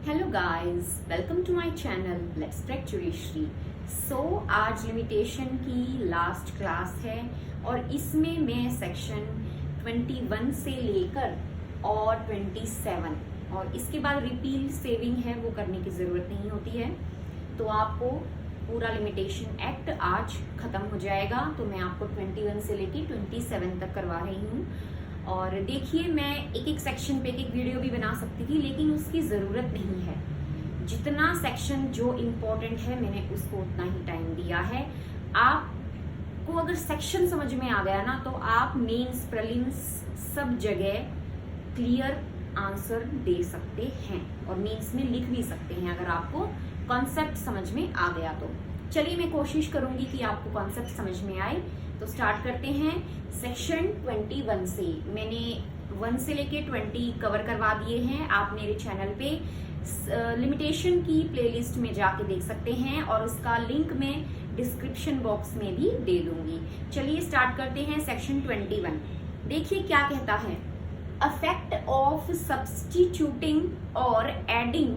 Hello guys, welcome to my channel let's track judiciary. आज limitation की last class है और इसमें मैं सेक्शन 21 से लेकर और 27 और इसके बाद रिपील सेविंग है वो करने की ज़रूरत नहीं होती है। तो आपको पूरा लिमिटेशन एक्ट आज ख़त्म हो जाएगा। तो मैं आपको 21 से लेकर 27 तक करवा रही हूँ। और देखिए, मैं एक एक सेक्शन पे एक वीडियो भी बना सकती थी, लेकिन उसकी ज़रूरत नहीं है। जितना सेक्शन जो इम्पोर्टेंट है मैंने उसको उतना ही टाइम दिया है। आपको अगर सेक्शन समझ में आ गया ना, तो आप मेंस प्रीलिम्स सब जगह क्लियर आंसर दे सकते हैं और मेंस में लिख भी सकते हैं अगर आपको कॉन्सेप्ट समझ में आ गया तो। चलिए, मैं कोशिश करूंगी कि आपको कॉन्सेप्ट समझ में आए। तो स्टार्ट करते हैं सेक्शन 21 से। मैंने 1 से लेके 20 कवर करवा दिए हैं। आप मेरे चैनल पे लिमिटेशन की प्लेलिस्ट में जाके देख सकते हैं और उसका लिंक मैं डिस्क्रिप्शन बॉक्स में भी दे दूंगी। चलिए स्टार्ट करते हैं सेक्शन 21। देखिए क्या कहता है। अफेक्ट ऑफ सब्स्टिट्यूटिंग और एडिंग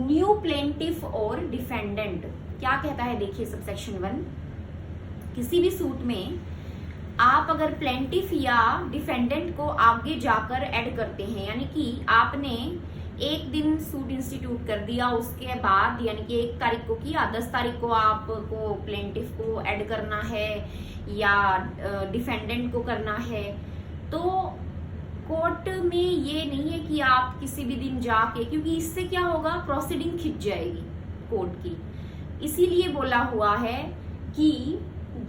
न्यू प्लेंटिफ और डिफेंडेंट। क्या कहता है देखिए सबसेक्शन 1। किसी भी सूट में आप अगर प्लेंटिफ या डिफेंडेंट को आगे जाकर ऐड करते हैं, यानी कि आपने एक दिन सूट इंस्टीट्यूट कर दिया, उसके बाद यानी कि 1 तारीख को किया, 10 तारीख को आपको प्लेंटिफ को ऐड करना है या डिफेंडेंट को करना है, तो कोर्ट में ये नहीं है कि आप किसी भी दिन जाके, क्योंकि इससे क्या होगा, प्रोसीडिंग खिंच जाएगी कोर्ट की। इसीलिए बोला हुआ है कि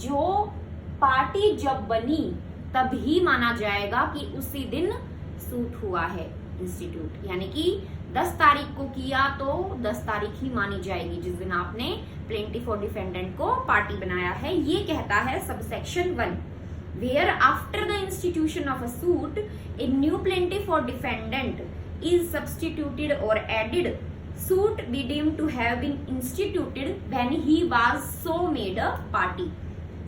जो पार्टी जब बनी तब ही माना जाएगा कि उसी दिन सूट हुआ है इंस्टीट्यूट। यानी कि 10 तारीख को किया तो 10 तारीख ही मानी जाएगी जिस दिन आपने प्लेंटिफ और डिफेंडेंट को पार्टी बनाया है। ये कहता है subsection 1। Where after the institution of a suit a new plaintiff और डिफेंडेंट इज सब्स्टिट्यूटेड और added, suit be deemed to have been instituted when he was so made a party।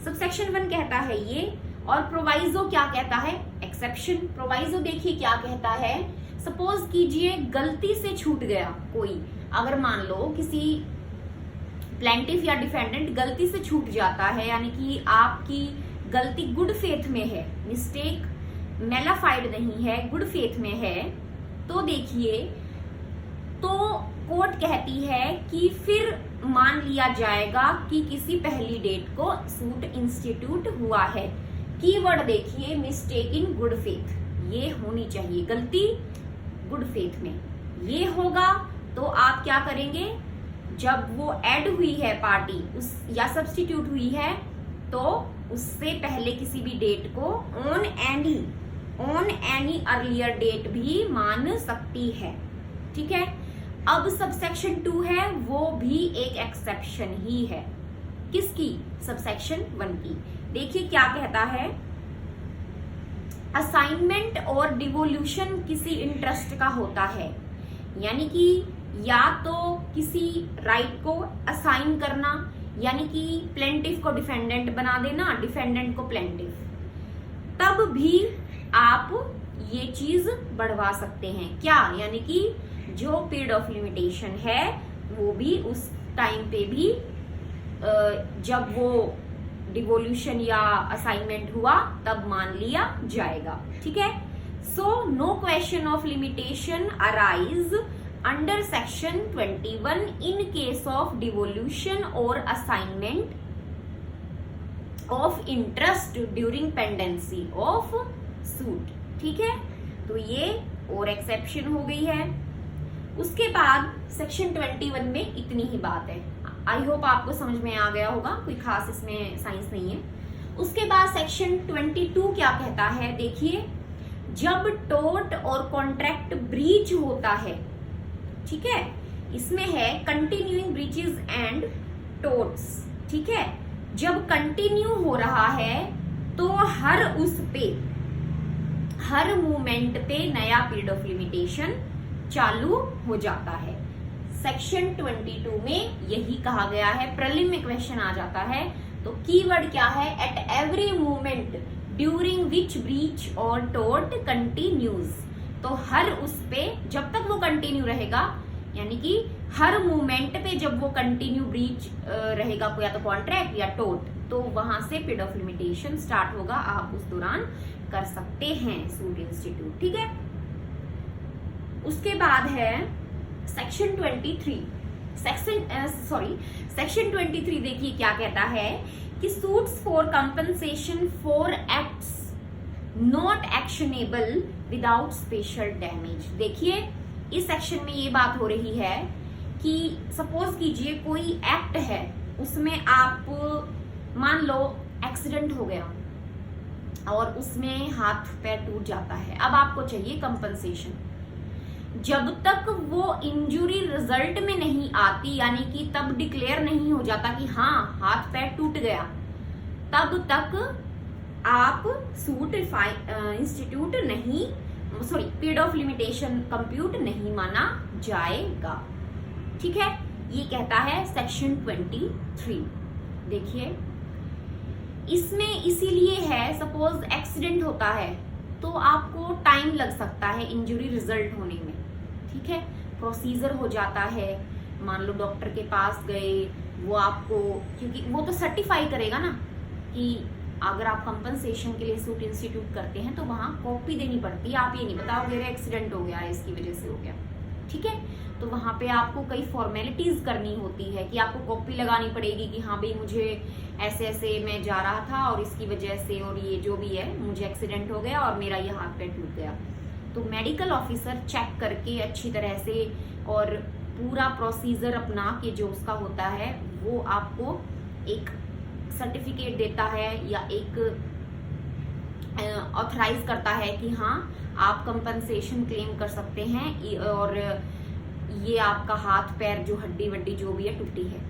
Subsection 1 कहता है ये। और प्रोवाइजो क्या कहता है, exception. Proviso देखिए क्या कहता है। सपोज कीजिए गलती से छूट गया कोई, अगर मान लो किसी प्लेंटिफ या डिफेंडेंट गलती से छूट जाता है, यानी कि आपकी गलती गुड फेथ में है, मिस्टेक मेलाफाइड नहीं है, गुड फेथ में है, तो देखिए तो कोर्ट कहती है कि फिर मान लिया जाएगा कि किसी पहली डेट को सूट इंस्टीट्यूट हुआ है। कीवर्ड देखिए, मिस्टेक इन गुड फेथ, ये होनी चाहिए गलती गुड फेथ में। ये होगा तो आप क्या करेंगे, जब वो ऐड हुई है पार्टी उस या सब्स्टिट्यूट हुई है, तो उससे पहले किसी भी डेट को ऑन एनी अर्लियर डेट भी मान सकती है। ठीक है। अब सबसेक्शन 2 है, वो भी एक एक्सेप्शन ही है। किसकी, सबसेक्शन 1 की। देखिए क्या कहता है। असाइनमेंट और डिवोल्यूशन किसी इंटरेस्ट का होता है, यानी कि या तो किसी राइट को असाइन करना, यानी कि प्लेंटिफ को डिफेंडेंट बना देना, डिफेंडेंट को प्लेंटिफ, तब भी आप ये चीज बढ़वा सकते हैं। क्या, यानी कि जो पीरियड ऑफ लिमिटेशन है वो भी उस टाइम पे भी जब वो डिवोल्यूशन या असाइनमेंट हुआ तब मान लिया जाएगा। ठीक है। So no question of limitation arise under section 21 in case of devolution और assignment of interest during pendency of suit. ठीक है। तो ये और एक्सेप्शन हो गई है। उसके बाद सेक्शन 21 में इतनी ही बात है। आई होप आपको समझ में आ गया होगा, कोई खास इसमें साइंस नहीं है। उसके बाद सेक्शन 22 क्या कहता है देखिए। जब टोर्ट और कॉन्ट्रैक्ट ब्रीच होता है, ठीक है, इसमें है कंटिन्यूइंग ब्रीचेस एंड टोर्ट्स। ठीक है। जब कंटिन्यू हो रहा है तो हर मूवमेंट पे नया पीरियड ऑफ लिमिटेशन चालू हो जाता है। सेक्शन 22 में यही कहा गया है। प्रीलिम में क्वेश्चन आ जाता है तो कीवर्ड क्या है, at every movement during which breach और टोर्ट कंटिन्यूज। तो हर उस पे जब तक वो कंटिन्यू रहेगा यानी कि हर मूवमेंट पे जब वो कंटिन्यू ब्रीच रहेगा या तो कॉन्ट्रैक्ट या टोट, तो वहां से पीरियड ऑफ लिमिटेशन स्टार्ट होगा, आप उस दौरान कर सकते हैं सूट इंस्टीट्यूट। ठीक है, उसके बाद है सेक्शन 23। सेक्शन 23 देखिए क्या कहता है कि suits for compensation for acts not actionable without special damage. देखिए इस सेक्शन में ये बात हो रही है कि सपोज कीजिए कोई एक्ट है, उसमें आप मान लो एक्सीडेंट हो गया और उसमें हाथ पैर टूट जाता है, अब आपको चाहिए कंपनसेशन। जब तक वो इंजुरी रिजल्ट में नहीं आती, यानी कि तब डिक्लेयर नहीं हो जाता कि हाँ हाथ पैर टूट गया, तब तक आप सूट इंस्टीट्यूट नहीं, sorry period of limitation compute नहीं माना जाएगा। ठीक है, ये कहता है सेक्शन 23। देखिए इसमें इसीलिए है, सपोज एक्सीडेंट होता है तो आपको टाइम लग सकता है इंजुरी रिजल्ट होने में। ठीक है, प्रोसीजर हो जाता है, मान लो डॉक्टर के पास गए, वो आपको, क्योंकि वो तो सर्टिफाई करेगा ना कि अगर आप कंपनसेशन के लिए सूट इंस्टीट्यूट करते हैं तो वहां कॉपी देनी पड़ती है, आप ये नहीं बताओगे एक्सीडेंट हो गया है इसकी वजह से हो गया। ठीक है, तो वहां पे आपको कई फॉर्मेलिटीज करनी होती है कि आपको कॉपी लगानी पड़ेगी कि हाँ भाई मुझे ऐसे ऐसे मैं जा रहा था और इसकी वजह से और ये जो भी है मुझे एक्सीडेंट हो गया और मेरा ये हाथ पैर टूट गया। तो मेडिकल ऑफिसर चेक करके अच्छी तरह से और पूरा प्रोसीजर अपना के जो उसका होता है वो आपको एक सर्टिफिकेट देता है या एक ऑथराइज करता है कि हाँ आप कंपनसेशन क्लेम कर सकते हैं और ये आपका हाथ पैर जो हड्डी वड्डी जो भी है टूटी है।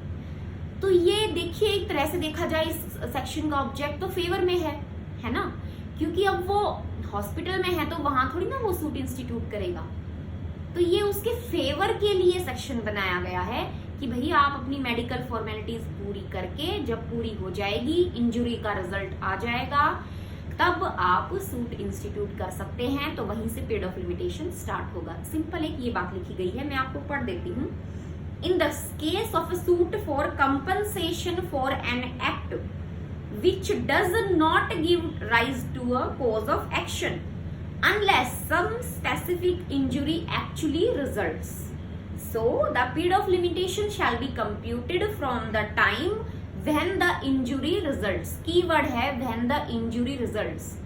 तो ये देखिए एक तरह से देखा जाए इस सेक्शन का ऑब्जेक्ट तो फेवर में है ना, क्योंकि अब वो हॉस्पिटल में है तो वहां थोड़ी ना वो सूट इंस्टीट्यूट करेगा, तो ये उसके फेवर के लिए सेक्शन बनाया गया है कि भाई आप अपनी मेडिकल फॉर्मेलिटीज पूरी करके जब पूरी हो जाएगी, इंजुरी का रिजल्ट आ जाएगा, तब आप सूट इंस्टीट्यूट कर सकते हैं, तो वहीं से पीरियड ऑफ लिमिटेशन स्टार्ट होगा। सिंपल एक ये बात लिखी गई है, मैं आपको पढ़ देती हूँ। In the case of suit for compensation for an act which does not give rise to a cause of action unless some specific injury actually results. So the period of limitation shall be computed from the time when the injury results. Keyword है when the injury results.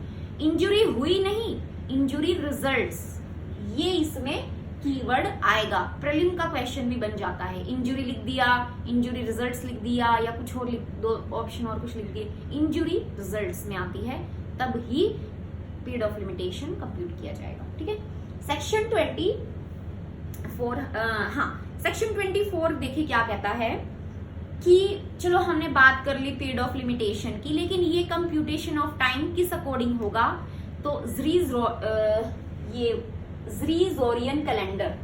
Injury हुई नहीं, injury results. ये इसमें keyword आएगा। Prelim का question भी बन जाता है, इंजुरी लिख दिया, इंजुरी रिजल्ट्स लिख दिया या कुछ और लिख दो, ऑप्शन और कुछ लिख दिए, इंजुरी रिजल्ट्स में आती है, तब ही पीरियड ऑफ लिमिटेशन कंप्यूट किया जाएगा। ठीक है, सेक्शन 24 सेक्शन 24 देखिए क्या कहता है कि चलो हमने बात कर ली पीरियड ऑफ लिमिटेशन की, लेकिन ये कंप्यूटेशन ऑफ टाइम किस अकॉर्डिंग होगा, तो ज़्रीज़ोरियन कैलेंडर,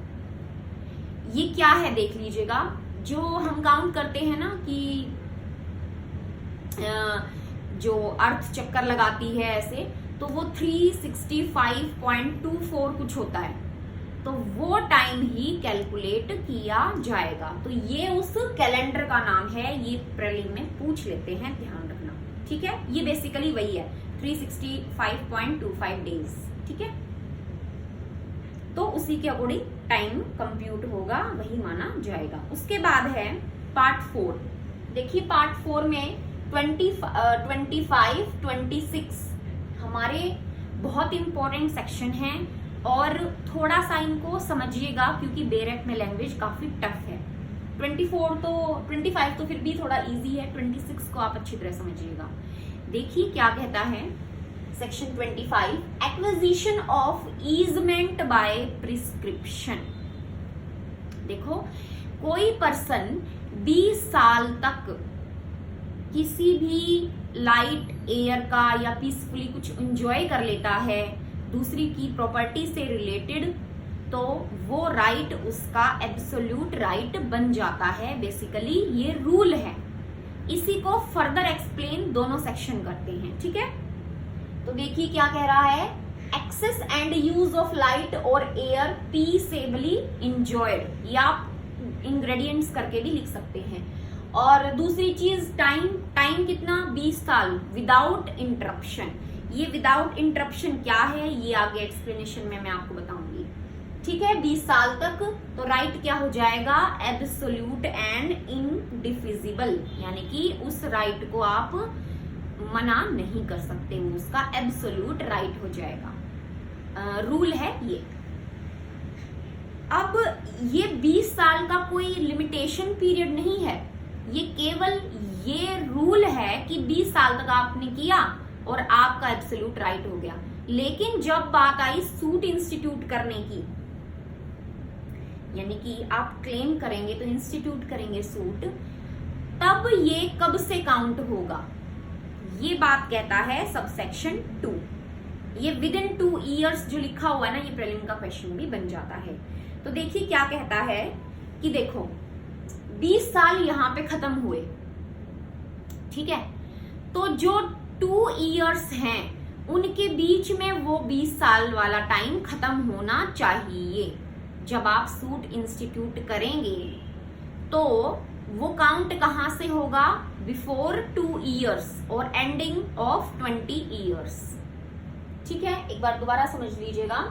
ये क्या है देख लीजिएगा। जो हम काउंट करते हैं ना कि जो अर्थ चक्कर लगाती है ऐसे, तो वो 365.24 कुछ होता है, तो वो टाइम ही कैलकुलेट किया जाएगा। तो ये उस कैलेंडर का नाम है, ये प्रीलिम में पूछ लेते हैं, ध्यान रखना। ठीक है, ये बेसिकली वही है 365.25 डेज। ठीक है, तो उसी के अकॉर्डिंग टाइम कंप्यूट होगा, वही माना जाएगा। उसके बाद है पार्ट 4। देखिए पार्ट 4 में 25, 26 हमारे बहुत इंपॉर्टेंट सेक्शन हैं और थोड़ा सा इनको समझिएगा क्योंकि बेरेट में लैंग्वेज काफी टफ है। 25 तो फिर भी थोड़ा इजी है, 26 को आप अच्छी तरह समझिएगा। देखिए क्या कहता है section 25, acquisition of easement by prescription. देखो कोई पर्सन 20 साल तक किसी भी लाइट एयर का या पीसफुली कुछ एंजॉय कर लेता है दूसरी की प्रॉपर्टी से रिलेटेड, तो वो राइट उसका एब्सोल्यूट राइट बन जाता है। बेसिकली ये रूल है, इसी को फर्दर एक्सप्लेन दोनों सेक्शन करते हैं। ठीक है, तो देखिए क्या कह रहा है, access and use of light और एयर पीसेबली इंजॉयड, या इंग्रेडिएंट्स करके भी लिख सकते हैं। और दूसरी चीज टाइम कितना, 20 साल विदाउट इंटरप्शन। ये विदाउट इंटरप्शन क्या है ये आगे एक्सप्लेनेशन में मैं आपको बताऊंगी। ठीक है, 20 साल तक। तो राइट क्या हो जाएगा, एब्सोल्यूट एंड इनडिफिजिबल, यानी कि उस राइट को आप मना नहीं कर सकते, वो उसका एब्सोल्यूट राइट हो जाएगा। रूल है ये। अब ये 20 साल का कोई लिमिटेशन पीरियड नहीं है, ये केवल ये रूल है कि 20 साल तक आपने किया और आपका एब्सोल्यूट राइट हो गया। लेकिन जब बात आई सूट इंस्टीट्यूट करने की, यानी कि आप क्लेम करेंगे तो इंस्टीट्यूट करेंगे सूट, तब ये कब से काउंट होगा, ये बात कहता है सबसेक्शन 2। ये विद इन 2 ईयर्स जो लिखा हुआ है ना, ये प्रीलिम का क्वेश्चन भी बन जाता है। तो देखिए क्या कहता है कि देखो 20 साल यहां पे खत्म हुए, ठीक है, तो जो 2 ईयर्स हैं उनके बीच में वो 20 साल वाला टाइम खत्म होना चाहिए। जब आप सूट इंस्टीट्यूट करेंगे तो वो काउंट कहां से होगा, बिफोर 2 ईयर्स और एंडिंग ऑफ 20 ईयर्स। ठीक है, एक बार दोबारा समझ लीजिएगा।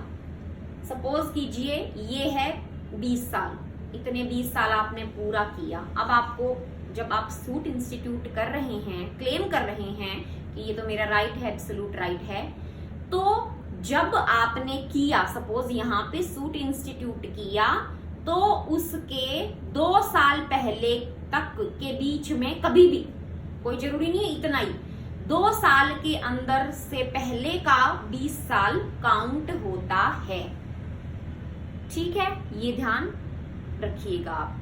सपोज कीजिए ये है 20 साल, इतने 20 साल आपने पूरा किया। अब आपको जब आप सूट इंस्टीट्यूट कर रहे हैं, क्लेम कर रहे हैं कि ये तो मेरा राइट है, एब्सोल्यूट राइट है, तो जब आपने किया, सपोज यहाँ पे सूट इंस्टीट्यूट किया, तो उसके 2 साल पहले तक के बीच में कभी भी, कोई जरूरी नहीं है इतना ही, 2 साल के अंदर से पहले का 20 साल काउंट होता है। ठीक है, ये ध्यान रखिएगा आप।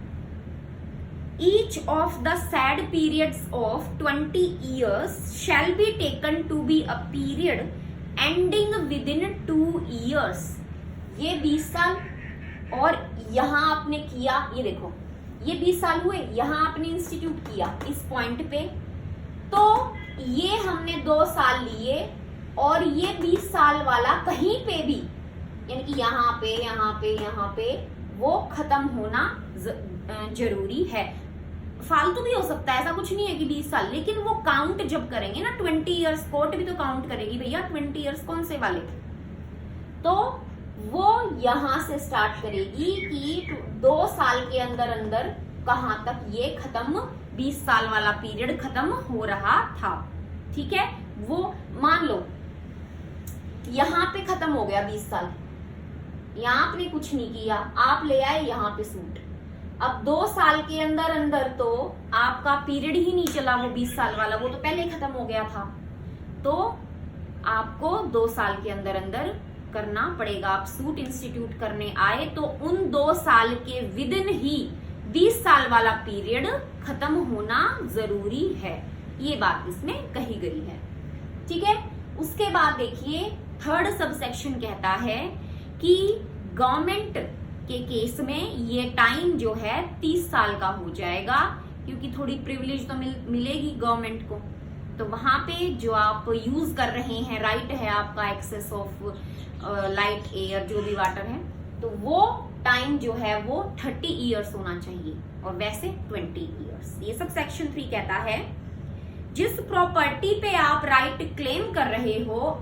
Each of the said periods of 20 years shall be taken to be a period ending within 2 years। ये 20 साल और यहाँ आपने किया, ये देखो ये 20 साल हुए, यहाँ आपने इंस्टीट्यूट किया इस पॉइंट पे, तो ये हमने 2 साल लिए और ये 20 साल वाला कहीं पे भी, यानी कि यहाँ पे यहाँ पे यहाँ पे वो खत्म होना जरूरी है। फालतू भी हो सकता है, ऐसा कुछ नहीं है कि 20 साल, लेकिन वो काउंट जब करेंगे ना 20 इयर्स, कोर्ट भी तो काउंट करेगी भैया 20 इयर्स कौन से वाले, तो वो यहां से स्टार्ट करेगी कि 2 साल के अंदर अंदर कहां तक ये खत्म, 20 साल वाला पीरियड खत्म हो रहा था। ठीक है, वो मान लो यहां पे खत्म हो गया 20 साल, यहां आपने कुछ नहीं किया, आप ले आए यहाँ पे सूट। अब 2 साल के अंदर अंदर तो आपका पीरियड ही नहीं चला, वो 20 साल वाला, वो तो पहले ही खत्म हो गया था। तो आपको 2 साल के अंदर अंदर करना पड़ेगा। आप सूट इंस्टीट्यूट करने आए तो उन 2 साल के विदिन ही 20 साल वाला पीरियड खत्म होना जरूरी है, ये बात इसमें कही गई है। ठीक है, उसके बाद देखिए 3rd सबसेक्शन कहता है कि गवर्नमेंट के केस में ये टाइम जो है 30 साल का हो जाएगा, क्योंकि थोड़ी प्रिविलेज तो मिलेगी गवर्नमेंट को। तो वहां पे जो आप यूज कर रहे हैं, राइट है आपका एक्सेस ऑफ लाइट, एयर, जो भी वाटर है, तो वो टाइम जो है वो 30 ईयर्स होना चाहिए और वैसे 20 ईयर्स। ये सब सेक्शन 3 कहता है जिस प्रॉपर्टी पे आप राइट क्लेम कर रहे हो,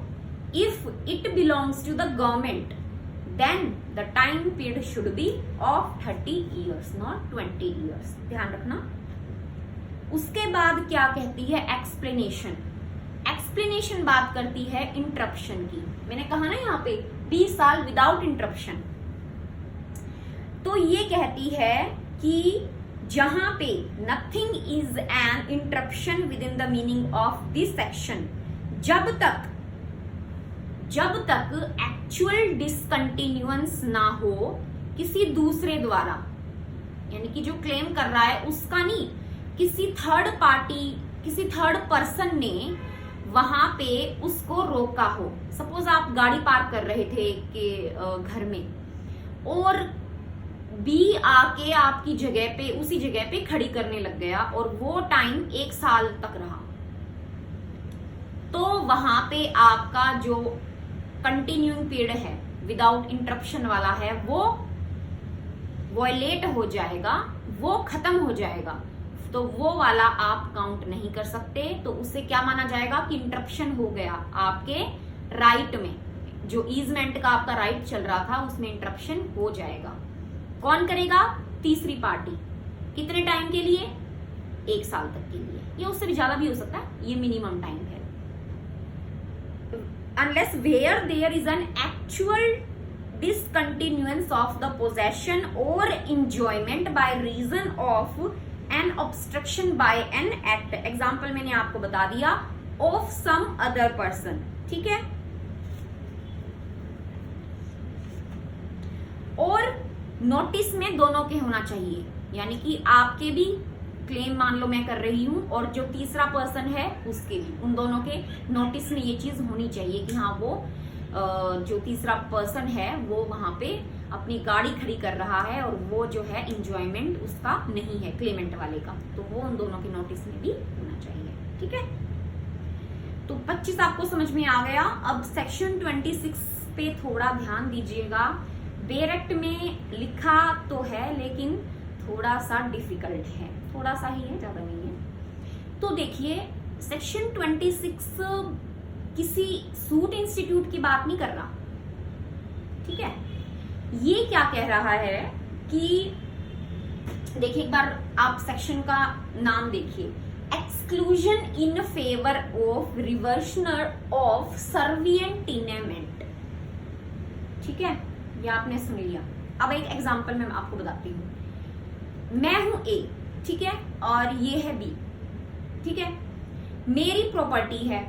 if it belongs to the government, then the time period should be of 30 years, not 20 years। ध्यान रखना। उसके बाद क्या कहती है एक्सप्लेनेशन। एक्सप्लेनेशन बात करती है इंटरप्शन की। मैंने कहा ना यहाँ पे 20 साल विदाउट इंटरप्शन, तो ये कहती है कि जहां पे nothing is an interruption with in the meaning of this section, जब तक एक्चुअल डिसकंटिन्यूअंस ना हो किसी दूसरे द्वारा, यानी कि जो क्लेम कर रहा है उसका नहीं, किसी थर्ड पार्टी, किसी थर्ड पर्सन ने वहां पे उसको रोका हो। सपोज आप गाड़ी पार्क कर रहे थे कि घर में, और बी आके आपकी जगह पे, उसी जगह पे खड़ी करने लग गया और वो टाइम 1 साल तक रहा, तो वहां पे आपका जो कंटिन्यूइंग पीरियड है विदाउट इंटरप्शन वाला है, वॉयलेट हो जाएगा, वो खत्म हो जाएगा, तो वो वाला आप काउंट नहीं कर सकते। तो उससे क्या माना जाएगा कि इंटरप्शन हो गया आपके राइट में, जो ईजमेंट का आपका राइट चल रहा था उसमें इंटरप्शन हो जाएगा। कौन करेगा? तीसरी पार्टी। कितने टाइम के लिए? 1 साल तक के लिए, या उससे भी ज्यादा भी हो सकता है, ये मिनिमम टाइम है। Unless where there is an actual discontinuance of the possession or enjoyment by reason of an obstruction by an act, example मैंने आपको बता दिया, of some other person, ठीक है। और नोटिस में दोनों के होना चाहिए, यानी कि आपके भी क्लेम मान लो मैं कर रही हूं और जो तीसरा पर्सन है उसके भी, उन दोनों के नोटिस में ये चीज होनी चाहिए कि हाँ वो जो तीसरा पर्सन है वो वहां पे अपनी गाड़ी खड़ी कर रहा है और वो जो है इंजॉयमेंट उसका नहीं है, क्लेमेंट वाले का, तो वो उन दोनों के नोटिस में भी होना चाहिए, ठीक है। तो 25 आपको समझ में आ गया। अब सेक्शन 26 पे थोड़ा ध्यान दीजिएगा। बेरेक्ट में लिखा तो है लेकिन थोड़ा सा डिफिकल्ट है, थोड़ा सा ही है, ज्यादा नहीं है। तो देखिए सेक्शन 26 किसी सूट इंस्टीट्यूट की बात नहीं कर रहा, ठीक है। ये क्या कह रहा है कि देखिए एक बार आप सेक्शन का नाम देखिए, exclusion in favour of reversioner of servient tenement, ठीक है, ये आपने सुन लिया। अब एक एग्जांपल मैं आपको बताती हूं। मैं हूं ए, ठीक है, और ये है बी, ठीक है। मेरी प्रॉपर्टी है,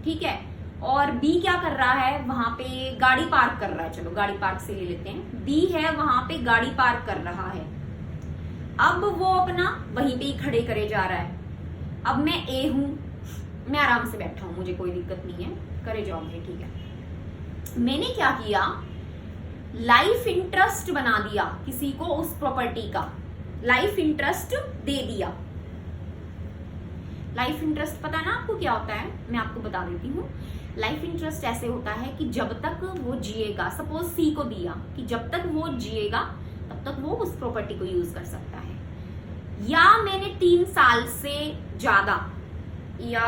ठीक है, और बी क्या कर रहा है, वहां पे गाड़ी पार्क कर रहा है, चलो गाड़ी पार्क से ले लेते हैं। बी है वहां पे गाड़ी पार्क कर रहा है, अब वो अपना वहीं पे ही खड़े करे जा रहा है। अब मैं ए हूं, मैं आराम से बैठा हूं, मुझे कोई दिक्कत नहीं है, करे जाओगे, ठीक है। मैंने क्या किया, लाइफ इंटरेस्ट बना दिया किसी को, उस प्रॉपर्टी का लाइफ इंटरेस्ट दे दिया। लाइफ इंटरेस्ट पता है ना आपको क्या होता है, मैं आपको बता देती हूँ। लाइफ इंटरेस्ट ऐसे होता है कि जब तक वो जिएगा, सपोज सी को दिया कि जब तक वो जिएगा तब तक वो उस प्रॉपर्टी को यूज कर सकता है। या मैंने 3 साल से ज्यादा, या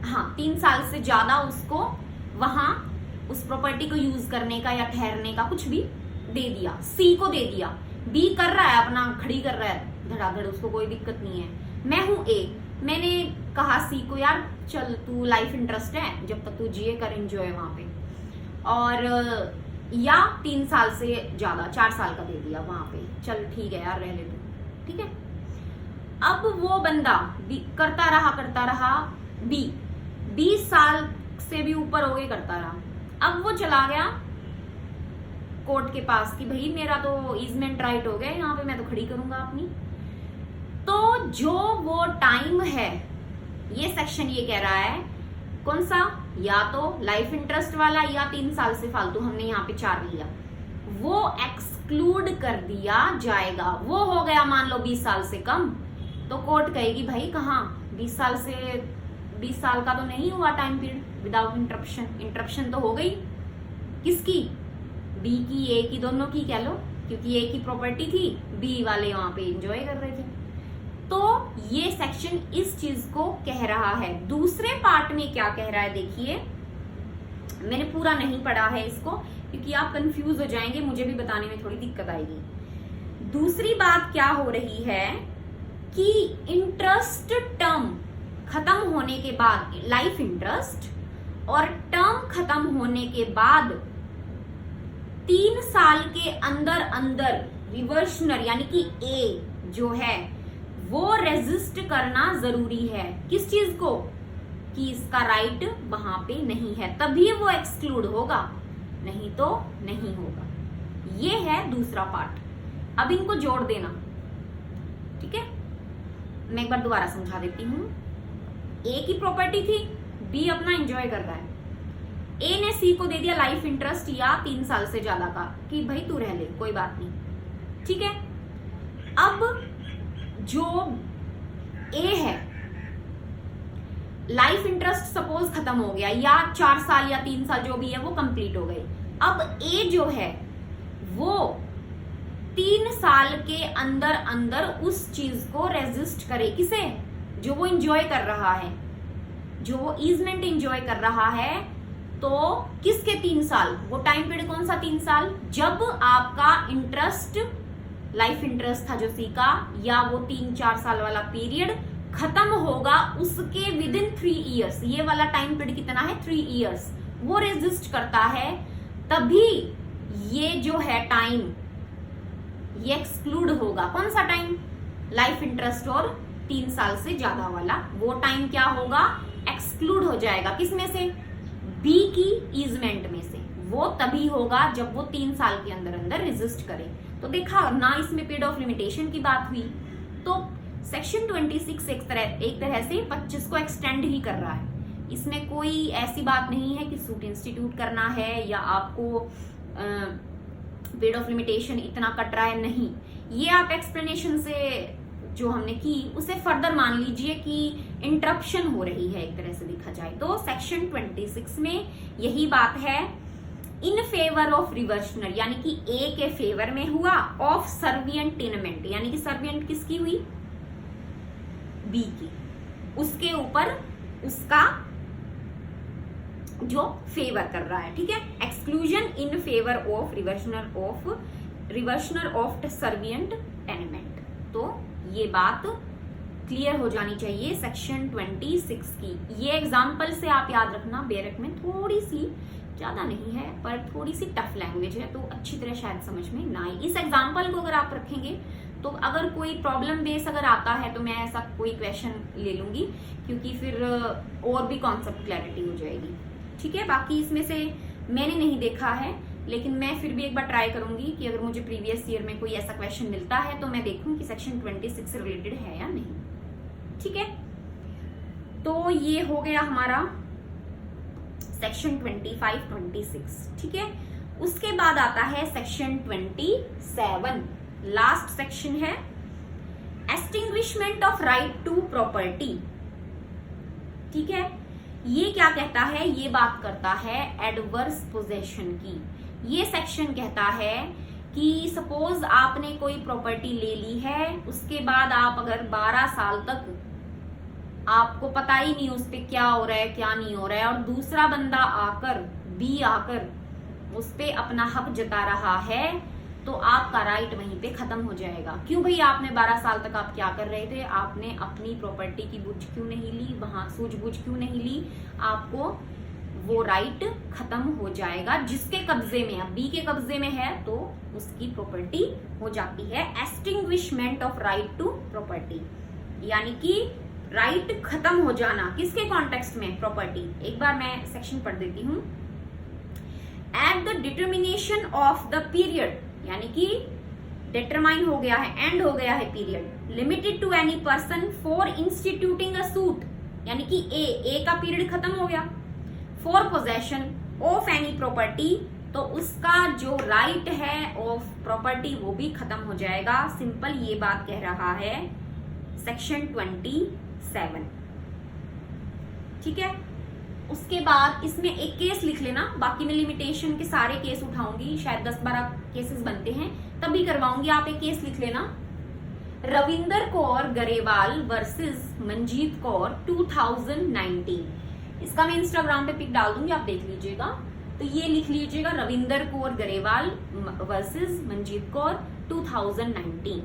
हाँ 3 साल से ज्यादा उसको वहां उस प्रॉपर्टी को यूज करने का या ठहरने का कुछ भी दे दिया, सी को दे दिया। बी कर रहा है अपना, खड़ी कर रहा है धड़ाधड़, उसको कोई दिक्कत नहीं है। मैं हूं ए, मैंने कहा सी को यार चल तू लाइफ इंटरेस्ट है, जब तक तू जिए कर एंजॉय वहां पे, और या 3 साल से ज्यादा 4 साल का दे दिया वहां पे, चल ठीक है यार रह ले तू, ठीक है। अब वो बंदा करता रहा बी 20 साल से भी ऊपर हो गए करता रहा। अब वो चला गया कोर्ट के पास कि भाई मेरा तो ईजमेंट राइट हो गया यहाँ पे, मैं तो खड़ी करूंगा अपनी। तो जो वो टाइम है, ये सेक्शन ये कह रहा है कौन सा, या तो लाइफ इंटरेस्ट वाला या 3 साल से फालतू, हमने यहाँ पे 4 लिया, वो एक्सक्लूड कर दिया जाएगा। वो हो गया मान लो 20 साल से कम, तो कोर्ट कहेगी भाई कहाँ 20 साल से 20 साल का तो नहीं हुआ time period without interruption, interruption तो हो गई किसकी, बी की ए की, दोनों की कह लो, क्योंकि ए की प्रॉपर्टी थी, बी वाले वहां पे एंजॉय कर रहे थे। तो ये सेक्शन इस चीज को कह रहा है। दूसरे पार्ट में क्या कह रहा है देखिए, मैंने पूरा नहीं पढ़ा है इसको क्योंकि आप कंफ्यूज हो जाएंगे, मुझे भी बताने में थोड़ी दिक्कत आएगी। दूसरी बात क्या हो रही है कि इंटरेस्ट टर्म खत्म होने के बाद, लाइफ इंटरेस्ट और टर्म खत्म होने के बाद 3 साल के अंदर अंदर रिवर्सनर यानी कि ए जो है वो रेजिस्ट करना जरूरी है। किस चीज को, कि इसका राइट वहां पे नहीं है, तभी वो एक्सक्लूड होगा, नहीं तो नहीं होगा। ये है दूसरा पार्ट। अब इनको जोड़ देना, ठीक है। मैं एक बार दोबारा समझा देती हूँ। ए की प्रॉपर्टी थी, बी अपना एंजॉय कर रहा है, ए ने सी को दे दिया लाइफ इंटरेस्ट या 3 साल से ज्यादा का कि भाई तू रह ले कोई बात नहीं, ठीक है। अब जो ए है, लाइफ इंटरेस्ट सपोज खत्म हो गया या 4 साल या 3 साल जो भी है वो कंप्लीट हो गई। अब ए जो है वो 3 साल के अंदर अंदर उस चीज को रेजिस्ट करे। किसे? जो वो इंजॉय कर रहा है, जो वो ईजमेंट इंजॉय कर रहा है। तो किसके 3 साल? वो टाइम पीरियड कौन सा 3 साल? जब आपका इंटरेस्ट, लाइफ इंटरेस्ट था जो सीखा, या वो 3-4 साल वाला पीरियड खत्म होगा, उसके विद इन 3 ईयर्स। ये वाला टाइम पीरियड कितना है? 3 ईयर्स। वो रेजिस्ट करता है, तभी ये जो है टाइम, ये एक्सक्लूड होगा। कौन सा टाइम? लाइफ इंटरेस्ट और 3 साल से ज्यादा वाला। वो टाइम क्या होगा? एक्सक्लूड हो जाएगा। किस में से? बी की ईजमेंट में से। वो तभी होगा जब वो 3 साल के अंदर अंदर रेजिस्ट करे। तो देखा ना, इसमें पीरियड ऑफ लिमिटेशन की बात हुई। तो सेक्शन 26 एक तरह से 25 को एक्सटेंड ही कर रहा है। इसमें कोई ऐसी बात नहीं है कि सूट इंस्टीट्यूट करना है या आपको पीरियड ऑफ लिमिटेशन इतना कट रहा है, नहीं। ये आप एक्सप्लेनेशन से जो हमने की उसे फर्दर मान लीजिए कि इंटरप्शन हो रही है, एक तरह से देखा जाए तो। सेक्शन 26 में यही बात है, इन फेवर ऑफ रिवर्शनर, यानी कि ए के फेवर में हुआ, ऑफ सर्वियंट टेनमेंट, यानी कि सर्वियंट किसकी हुई? बी की। उसके ऊपर उसका जो फेवर कर रहा है, ठीक है। Exclusion in favour of reversioner of servient tenement. तो ये बात क्लियर हो जानी चाहिए सेक्शन 26 की। ये एग्जाम्पल से आप याद रखना, बेरक में थोड़ी सी, ज्यादा नहीं है पर थोड़ी सी टफ लैंग्वेज है, तो अच्छी तरह शायद समझ में ना आए। इस एग्जाम्पल को अगर आप रखेंगे तो अगर कोई प्रॉब्लम बेस अगर आता है तो मैं ऐसा कोई क्वेश्चन ले लूंगी, क्योंकि फिर और भी कॉन्सेप्ट क्लैरिटी हो जाएगी, ठीक है। बाकी इसमें से मैंने नहीं देखा है, लेकिन मैं फिर भी एक बार ट्राई करूंगी कि अगर मुझे प्रीवियस ईयर में कोई ऐसा क्वेश्चन मिलता है तो मैं देखूं कि सेक्शन 26 से रिलेटेड है या नहीं, ठीक है। तो ये हो गया हमारा सेक्शन 25-26, ठीक है। उसके बाद आता है सेक्शन 27, लास्ट सेक्शन है, extinguishment of right to property, ठीक है। ये क्या कहता है? ये बात करता है एडवर्स पोजेशन की। ये सेक्शन कहता है कि सपोज आपने कोई प्रॉपर्टी ले ली है, उसके बाद आप अगर 12 साल तक आपको पता ही नहीं उस पे क्या हो रहा है क्या नहीं हो रहा है, और दूसरा बंदा आकर, बी आकर उस पे अपना हक जता रहा है, तो आपका राइट वहीं पे खत्म हो जाएगा। क्यों भाई? आपने 12 साल तक आप क्या कर रहे थे? आपने अपनी प्रॉपर्टी की बुझ क्यों नहीं ली, वहां सूझबूझ क्यों नहीं ली? आपको वो राइट खत्म हो जाएगा। जिसके कब्जे में, अब बी के कब्जे में है तो उसकी प्रॉपर्टी हो जाती है। Extinguishment of right to property, यानी कि राइट खत्म हो जाना। किसके कॉन्टेक्स्ट में? प्रॉपर्टी। एक बार मैं सेक्शन पढ़ देती हूँ। At the determination of the period, यानी कि डिटरमाइन हो गया है, एंड हो गया है period, limited to any person for instituting a suit, यानी कि ए का पीरियड खत्म हो गया, for possession of any property, तो उसका जो राइट है ऑफ प्रॉपर्टी वो भी खत्म हो जाएगा। सिंपल ये बात कह रहा है सेक्शन 27, ठीक है। उसके बाद इसमें एक केस लिख लेना, बाकी मैं लिमिटेशन के सारे केस उठाऊंगी, शायद 10-12 केसेस बनते हैं तभी करवाऊंगी। आप एक केस लिख लेना, रविंदर कौर गरेवाल वर्सेस मंजीत कौर 2019। इसका मैं इंस्टाग्राम पे पिक डाल दूंगी, आप देख लीजिएगा। तो ये लिख लीजिएगा, रविंदर कौर गरेवाल वर्सेस मंजीत कौर 2019।